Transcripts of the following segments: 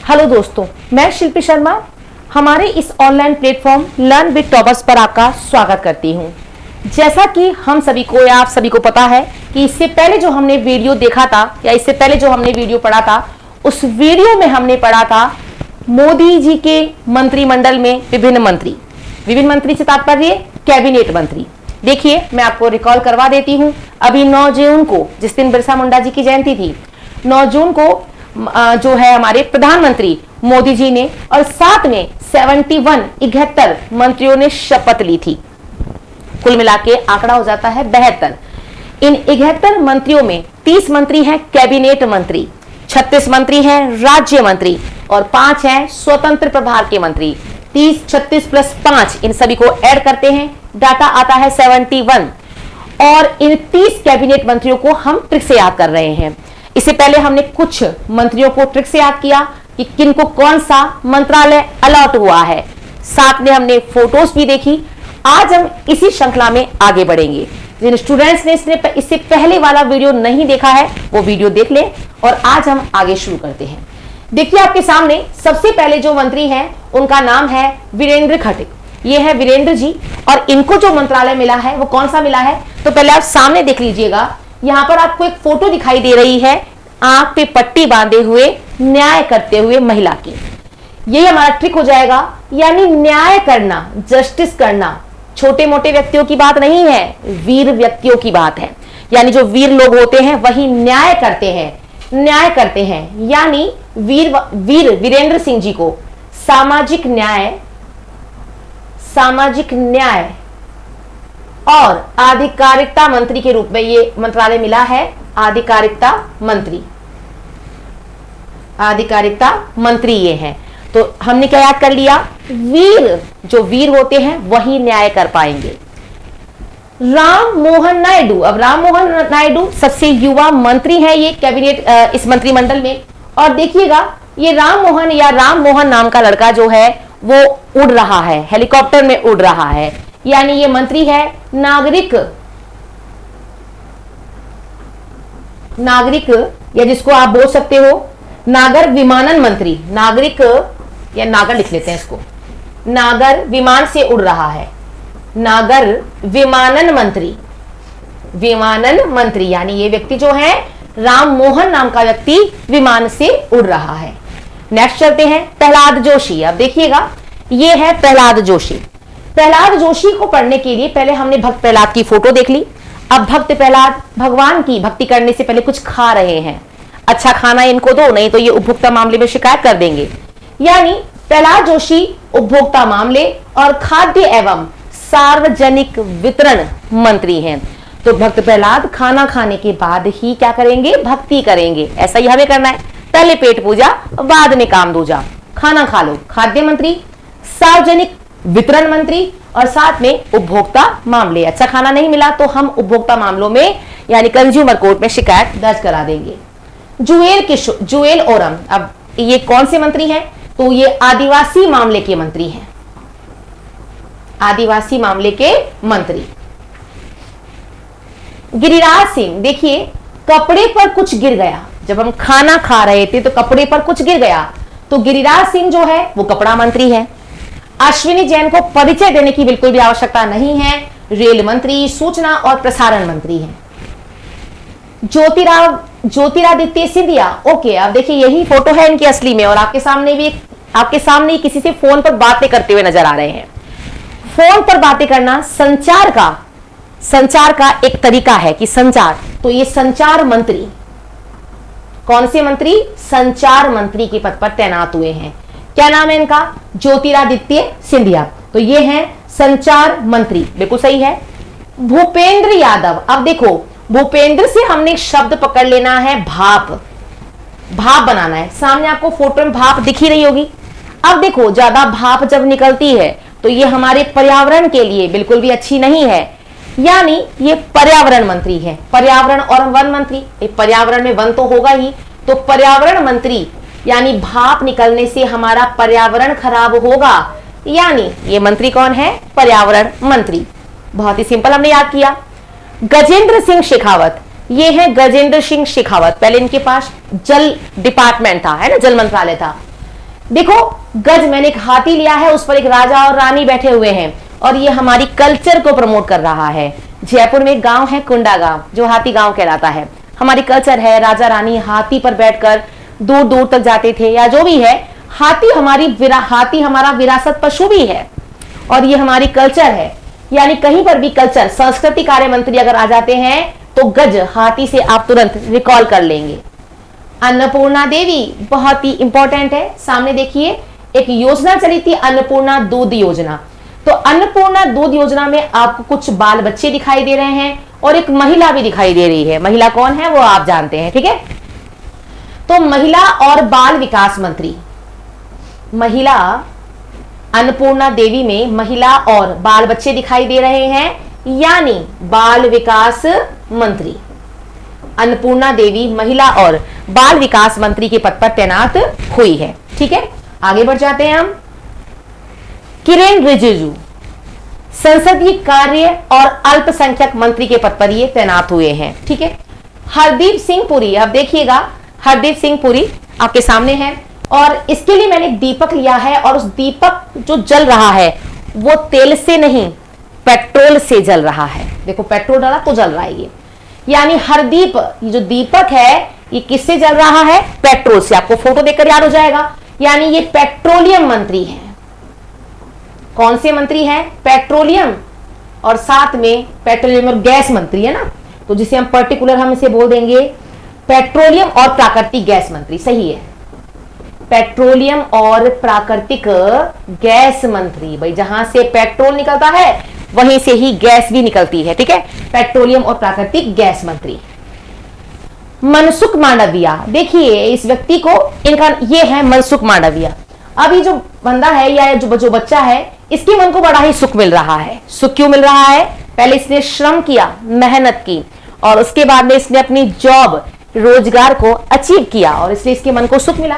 Hello दोस्तों, मैं शिल्पी शर्मा हमारे इस online platform learn with toppers पर आपका स्वागत करती हूं। जैसा कि हम सभी को या आप सभी को पता है कि इससे पहले जो हमने वीडियो देखा था या इससे पहले जो हमने वीडियो पढ़ा था, उस वीडियो में हमने पढ़ा था मोदी जी के मंत्रिमंडल में विभिन्न मंत्री से तात्पर्य कैबिनेट मंत्री। देखिए, मैं आपको रिकॉल करवा देती हूं। अभी 9 जून को, जिस दिन बिरसा मुंडा जी की जयंती थी, 9 जून को जो है हमारे प्रधानमंत्री मोदी जी ने और साथ में 71 मंत्रियों ने शपथ ली थी। कुल मिला के आंकड़ा हो जाता है 72। इन 71 मंत्रियों में 30 मंत्री हैं कैबिनेट मंत्री, 36 मंत्री हैं राज्य मंत्री और 5 हैं स्वतंत्र प्रभार के मंत्री। 30, 36 प्लस 5, इन सभी को ऐड करते हैं, डाटा आता है 71। और इन 30 कैबिनेट मंत्रियों को हम ट्रिक से याद कर रहे हैं। इससे पहले हमने कुछ मंत्रियों को ट्रिक से याद किया कि किनको कौन सा मंत्रालय अलॉट हुआ है, साथ में हमने फोटोज भी देखी। आज हम इसी श्रृंखला में आगे बढ़ेंगे। जिन स्टूडेंट्स ने इससे पहले वाला वीडियो नहीं देखा है वो वीडियो देख लें और आज हम आगे शुरू करते हैं। देखिए, आपके सामने सबसे पहले जो मंत्री हैं उनका नाम है वीरेंद्र खटीक। ये है वीरेंद्र जी और इनको जो मंत्रालय मिला है वो कौन सा मिला है, तो पहले आप सामने देख लीजिएगा। यहां पर आपको एक फोटो दिखाई दे रही है, आंख पे पट्टी बांधे हुए न्याय करते हुए महिला की। यही हमारा ट्रिक हो जाएगा, यानी न्याय करना, जस्टिस करना छोटे मोटे व्यक्तियों की बात नहीं है, वीर व्यक्तियों की बात है। यानी जो वीर लोग होते हैं वही न्याय करते हैं। यानी वीरेंद्र सिंह जी को सामाजिक न्याय और आधिकारिकता मंत्री के रूप में ये मंत्रालय मिला है। आधिकारिकता मंत्री ये हैं। तो हमने क्या याद कर लिया, जो वीर होते हैं वही न्याय कर पाएंगे। राम मोहन नायडू, अब राम मोहन नायडू सबसे युवा मंत्री है ये कैबिनेट इस मंत्रिमंडल में। और देखिएगा, ये राम मोहन नाम का लड़का जो है वो उड़ रहा है, हेलीकॉप्टर में उड़ रहा है। यानी ये मंत्री है नागरिक या जिसको आप बोल सकते हो नागर विमानन मंत्री। नागरिक या नागर लिख लेते हैं इसको, नागर विमान से उड़ रहा है, नागर विमानन मंत्री। यानी ये व्यक्ति जो है राम मोहन नाम का व्यक्ति विमान से उड़ रहा है। नेक्स्ट चलते हैं प्रहलाद जोशी। अब देखिएगा, ये है प्रहलाद जोशी को पढ़ने के लिए पहले हमने भक्त प्रहलाद की फोटो देख ली। अब भक्त प्रहलाद भगवान की भक्ति करने से पहले कुछ खा रहे हैं। अच्छा खाना इनको दो, नहीं तो ये उपभोक्ता मामले में शिकायत कर देंगे। यानी प्रहलाद जोशी उपभोक्ता मामले और खाद्य एवं सार्वजनिक वितरण मंत्री हैं। तो भक्त प्रहलाद खाना खाने के बाद ही क्या करेंगे, भक्ति करेंगे। ऐसा ही हमें करना है, पहले पेट पूजा बाद में काम दूजा। खाना खा लो, खाद्य मंत्री, सार्वजनिक वितरण मंत्री और साथ में उपभोक्ता मामले। अच्छा खाना नहीं मिला तो हम उपभोक्ता मामलों में यानी कंज्यूमर कोर्ट में शिकायत दर्ज करा देंगे। जुएल ओरम, अब ये कौन से मंत्री हैं, तो ये आदिवासी मामले के मंत्री हैं। आदिवासी मामले के मंत्री। गिरिराज सिंह, देखिए कपड़े पर कुछ गिर गया, जब हम खाना खा रहे थे तो कपड़े पर कुछ गिर गया, तो गिरिराज सिंह जो है वो कपड़ा मंत्री है। अश्विनी जैन को परिचय देने की बिल्कुल भी आवश्यकता नहीं है, रेल मंत्री, सूचना और प्रसारण मंत्री हैं। ज्योतिरादित्य सिंधिया, ओके। अब देखिए यही फोटो है इनकी असली में और आपके सामने किसी से फोन पर बातें करते हुए नजर आ रहे हैं। फोन पर बातें करना संचार का एक तरीका है कि संचार, तो ये संचार मंत्री, कौन से मंत्री, संचार मंत्री के पद पर तैनात हुए हैं। क्या नाम है इनका, ज्योतिरादित्य सिंधिया। तो ये हैं संचार मंत्री, बिल्कुल सही है। भूपेंद्र यादव, अब देखो भूपेंद्र से हमने शब्द पकड़ लेना है भाप बनाना है। सामने आपको फोटो में भाप दिख ही रही होगी। अब देखो, ज्यादा भाप जब निकलती है तो ये हमारे पर्यावरण के लिए बिल्कुल भी अच्छी नहीं है। यानी ये पर्यावरण मंत्री है, पर्यावरण और वन मंत्री। पर्यावरण में वन तो होगा ही, तो पर्यावरण मंत्री यानी भाप निकलने से हमारा पर्यावरण खराब होगा। यानी ये मंत्री कौन है, पर्यावरण मंत्री। बहुत ही सिंपल हमने याद किया। गजेंद्र सिंह शेखावत, ये है गजेंद्र सिंह शेखावत। पहले इनके पास जल डिपार्टमेंट था, है ना, जल मंत्रालय था। देखो गज मैंने एक हाथी लिया है, उस पर एक राजा और रानी बैठे हुए हैं और ये हमारी कल्चर को प्रमोट कर रहा है। जयपुर में एक गांव है कुंडा गांव, जो हाथी गांव कहलाता है। हमारी कल्चर है, राजा रानी हाथी पर बैठकर दूर दूर तक जाते थे, या जो भी है, हाथी हमारा विरासत पशु भी है और ये हमारी कल्चर है। यानी कहीं पर भी कल्चर, संस्कृति कार्य मंत्री अगर आ जाते हैं तो गज हाथी से आप तुरंत रिकॉल कर लेंगे। अन्नपूर्णा देवी बहुत ही इंपॉर्टेंट है। सामने देखिए एक योजना चली थी, अन्नपूर्णा दूध योजना। तो अन्नपूर्णा दूध योजना में आपको कुछ बाल बच्चे दिखाई दे रहे हैं और एक महिला भी दिखाई दे रही है। महिला कौन है वो आप जानते हैं, ठीक है। तो महिला और बाल विकास मंत्री, महिला अन्नपूर्णा देवी में महिला और बाल बच्चे दिखाई दे रहे हैं, यानी बाल विकास मंत्री। अन्नपूर्णा देवी महिला और बाल विकास मंत्री के पद पर तैनात हुई है, ठीक है। आगे बढ़ जाते हैं हम। किरेन रिजिजू संसदीय कार्य और अल्पसंख्यक मंत्री के पद पर ये तैनात हुए हैं, ठीक है। हरदीप सिंह पुरी, अब देखिएगा हरदीप सिंह पुरी आपके सामने है और इसके लिए मैंने दीपक लिया है और उस दीपक जो जल रहा है वो तेल से नहीं पेट्रोल से जल रहा है। देखो पेट्रोल डाला तो जल रहा है ये, यानी हरदीप, ये जो दीपक है ये किससे जल रहा है? पेट्रोल से। आपको फोटो देखकर याद हो जाएगा, यानी ये पेट्रोलियम मंत्री है। कौन से मंत्री हैं? पेट्रोलियम और साथ में पेट्रोलियम और गैस मंत्री है ना, तो जिसे हम पर्टिकुलर हम इसे बोल देंगे पेट्रोलियम और प्राकृतिक गैस मंत्री। सही है, पेट्रोलियम और प्राकृतिक गैस मंत्री। भाई जहां से पेट्रोल निकलता है वहीं से ही गैस भी निकलती है, ठीक है। पेट्रोलियम और प्राकृतिक गैस मंत्री। मनसुख मांडविया, देखिए इस व्यक्ति को, इनका ये है मनसुख मांडविया। अभी जो बंदा है या जो बच्चा है, इसके मन को बड़ा ही सुख मिल रहा है। सुख क्यों मिल रहा है? पहले इसने श्रम किया, मेहनत की और उसके बाद में इसने अपनी जॉब, रोजगार को अचीव किया और इसलिए इसके मन को सुख मिला।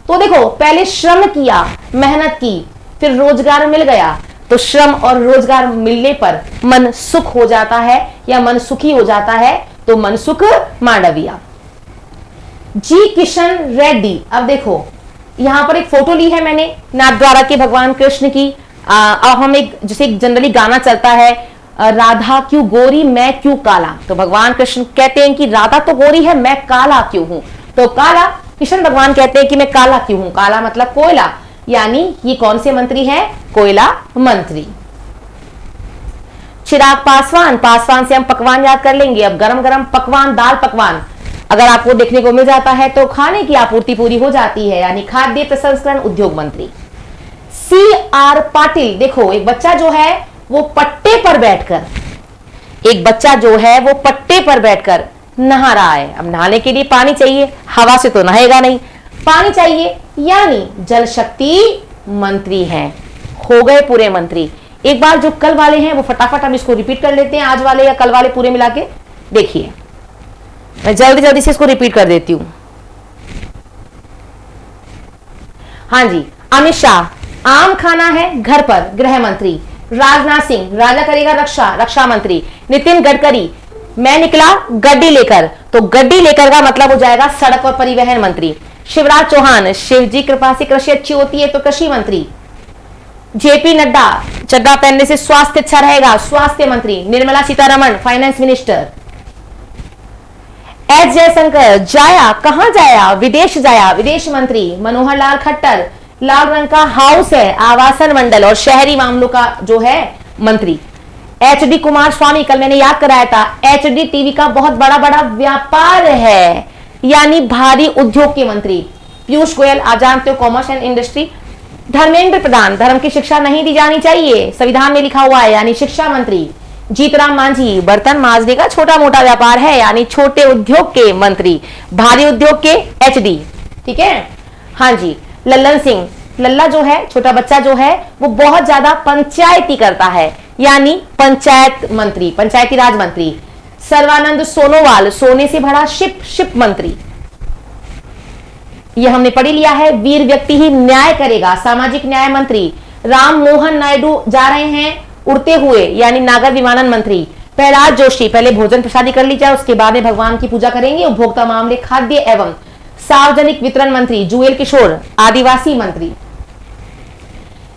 तो देखो पहले श्रम किया, मेहनत की, फिर रोजगार मिल गया, तो श्रम और रोजगार मिलने पर मन सुख हो जाता है या मन सुखी हो जाता है, तो मनसुख मांडविया। जी किशन रेड्डी, अब देखो यहां पर एक फोटो ली है मैंने नाथद्वारा के भगवान कृष्ण की। अब हम एक जैसे एक जनरली गाना चलता है, राधा क्यों गोरी मैं क्यों काला, तो भगवान कृष्ण कहते हैं कि राधा तो गोरी है, मैं काला क्यों हूं। तो काला, कृष्ण भगवान कहते हैं कि मैं काला क्यों हूं। काला मतलब कोयला, यानी ये कौन से मंत्री हैं? कोयला मंत्री। चिराग पासवान, पासवान से हम पकवान याद कर लेंगे। अब गरम गरम पकवान, दाल पकवान अगर आपको देखने को मिल जाता है तो खाने की आपूर्ति पूरी हो जाती है, यानी खाद्य प्रसंस्करण उद्योग मंत्री। CR पाटिल, देखो एक बच्चा जो है वो पट्टे पर बैठकर, एक बच्चा जो है वो पट्टे पर बैठकर नहा रहा है। अब नहाने के लिए पानी चाहिए, हवा से तो नहाएगा नहीं, पानी चाहिए, यानी जल शक्ति मंत्री हैं। हो गए पूरे मंत्री। एक बार जो कल वाले हैं वो फटाफट हम इसको रिपीट कर लेते हैं, आज वाले या कल वाले पूरे मिला के। देखिए मैं जल्दी जल्दी से इसको रिपीट कर देती हूं। हाँ जी, अमित शाह, आम खाना है घर पर, गृह मंत्री। राजनाथ सिंह, राजा करेगा रक्षा, रक्षा मंत्री। नितिन गडकरी, मैं निकला गड्डी लेकर, तो गड्डी लेकर का मतलब हो जाएगा सड़क और परिवहन मंत्री। शिवराज चौहान, शिव जी कृपा से कृषि अच्छी होती है, तो कृषि मंत्री। जेपी नड्डा, चड्डा पहनने से स्वास्थ्य अच्छा रहेगा, स्वास्थ्य मंत्री। Nirmala Sitharaman, finance minister. S Jaishankar, जाया, कहां जाया? विदेश जाया, विदेश मंत्री। मनोहर लाल खट्टर, लाल रंग का हाउस है, आवासन मंडल और शहरी मामलों का जो है मंत्री। HD कुमार स्वामी, कल मैंने याद कराया था, HD टीवी का बहुत बड़ा बड़ा व्यापार है, यानी भारी उद्योग के मंत्री। पीयूष गोयल, आप जानते हो commerce and industry. Dharmendra Pradhan, धर्म की शिक्षा नहीं दी जानी चाहिए, संविधान में लिखा हुआ है, यानी शिक्षा मंत्री। जीतराम मांझी, बर्तन मांजने का छोटा मोटा व्यापार है, यानी छोटे उद्योग के मंत्री। भारी उद्योग के HD, ठीक है। हाँ जी, लल्लन सिंह, लल्ला जो है छोटा बच्चा जो है वो बहुत ज्यादा पंचायती करता है, यानी पंचायत मंत्री, पंचायती राज मंत्री। सर्वानंद सोनोवाल, सोने से भरा शिप, शिप मंत्री। ये हमने पढ़ी लिया है। वीर व्यक्ति ही न्याय करेगा, सामाजिक न्याय मंत्री। राम मोहन नायडू जा रहे हैं उड़ते हुए, यानी नागर विमानन मंत्री। प्रहलाद जोशी, पहले भोजन प्रसादी कर ली जाए, उसके बाद में भगवान की पूजा करेंगे। उपभोक्ता मामले, खाद्य एवं सार्वजनिक वितरण मंत्री जुएल किशोर, आदिवासी मंत्री।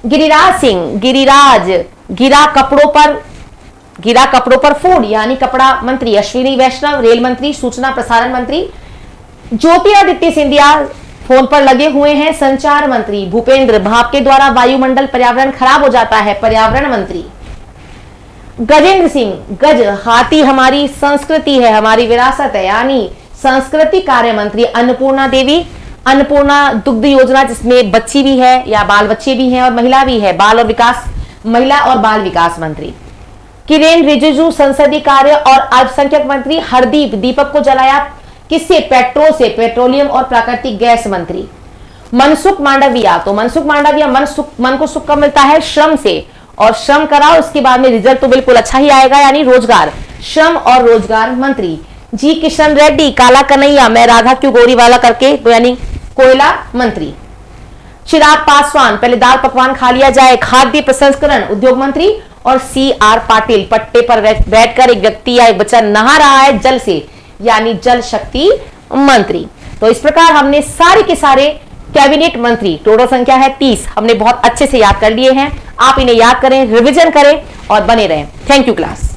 गिरिराज सिंह, गिरिराज, गिरा कपड़ों पर फूड यानी कपड़ा मंत्री। अश्विनी वैष्णव, रेल मंत्री, सूचना प्रसारण मंत्री। ज्योतिरादित्य सिंधिया फोन पर लगे हुए हैं, संचार मंत्री। भूपेंद्र, भाप के द्वारा वायुमंडल पर्यावरण खराब हो जाता है, पर्यावरण मंत्री। गजेंद्र सिंह, गज, हाथी हमारी संस्कृति है, हमारी विरासत है, यानी संस्कृति कार्य मंत्री। अन्नपूर्णा देवी, अन्नपूर्णा दुग्ध योजना जिसमें बच्ची भी है या बाल बच्चे भी हैं और महिला भी है, महिला और बाल विकास मंत्री। किरेन रिजिजू, संसदीय कार्य और अल्पसंख्यक मंत्री। हरदीप, दीपक को जलाया किससे? पेट्रोल से, पेट्रोलियम और प्राकृतिक गैस मंत्री। मनसुख मांडविया, तो मनसुख मांडविया, मन को सुख कब मिलता है? श्रम से, और श्रम कराओ उसके बाद में रिजल्ट तो बिल्कुल अच्छा ही आएगा, यानी रोजगार, श्रम और रोजगार मंत्री। जी किशन रेड्डी, काला कन्हैया, मैं राधा क्यों गोरी वाला करके, तो यानी कोयला मंत्री। चिराग पासवान, पहले दाल पकवान खा लिया जाए, खाद्य प्रसंस्करण उद्योग मंत्री। और CR पाटिल, पट्टे पर बैठकर एक व्यक्ति या एक बच्चा नहा रहा है जल से, यानी जल शक्ति मंत्री। तो इस प्रकार हमने सारे के सारे कैबिनेट मंत्री, टोटल संख्या है 30, हमने बहुत अच्छे से याद कर लिए हैं। आप इन्हें याद करें, रिवीजन करें और बने रहें। Thank you class.